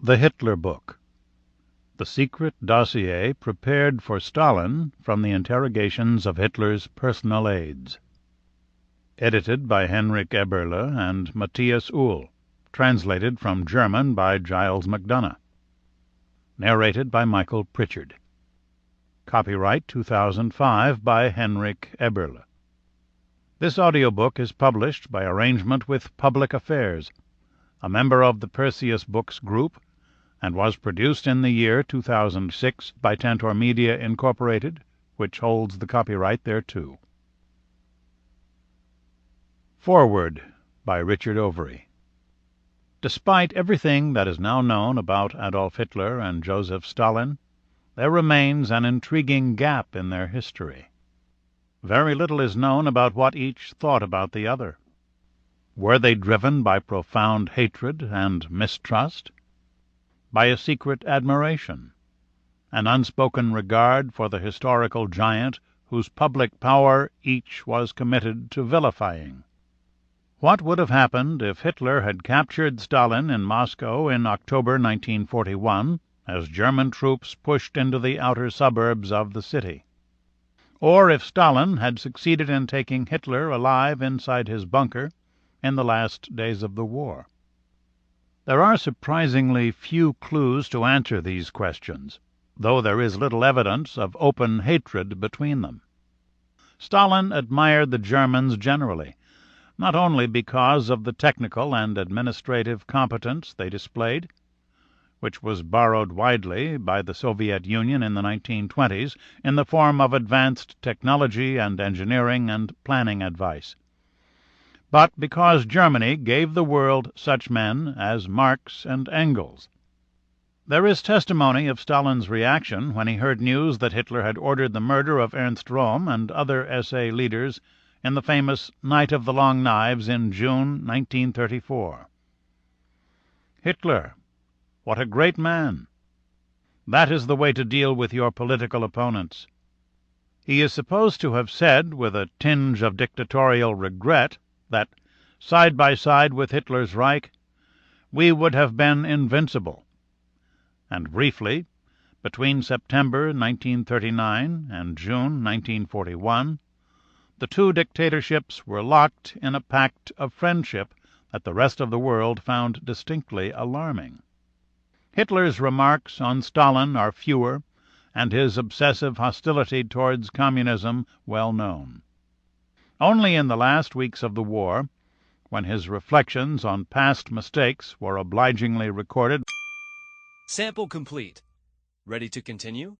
The Hitler Book. The secret dossier prepared for Stalin from the interrogations of Hitler's personal aides. Edited by Henrik Eberle and Matthias Uhl. Translated from German by Giles MacDonough. Narrated by Michael Prichard. Copyright 2005 by Henrik Eberle. This audiobook is published by arrangement with Public Affairs, a member of the Perseus Books Group, and was produced in the year 2006 by Tantor Media, Incorporated, which holds the copyright thereto. Foreword by Richard Overy. Despite everything that is now known about Adolf Hitler and Joseph Stalin, there remains an intriguing gap in their history. Very little is known about what each thought about the other. Were they driven by profound hatred and mistrust? By a secret admiration, an unspoken regard for the historical giant whose public power each was committed to vilifying? What would have happened if Hitler had captured Stalin in Moscow in October 1941 as German troops pushed into the outer suburbs of the city? Or if Stalin had succeeded in taking Hitler alive inside his bunker in the last days of the war? There are surprisingly few clues to answer these questions, though there is little evidence of open hatred between them. Stalin admired the Germans generally, not only because of the technical and administrative competence they displayed, which was borrowed widely by the Soviet Union in the 1920s in the form of advanced technology and engineering and planning advice, but because Germany gave the world such men as Marx and Engels. There is testimony of Stalin's reaction when he heard news that Hitler had ordered the murder of Ernst Röhm and other SA leaders in the famous Night of the Long Knives in June 1934. Hitler, what a great man! That is the way to deal with your political opponents. He is supposed to have said, with a tinge of dictatorial regret, that, side by side with Hitler's Reich, we would have been invincible. And briefly, between September 1939 and June 1941, the two dictatorships were locked in a pact of friendship that the rest of the world found distinctly alarming. Hitler's remarks on Stalin are fewer, and his obsessive hostility towards communism well known. Only in the last weeks of the war, when his reflections on past mistakes were obligingly recorded. Sample complete. Ready to continue?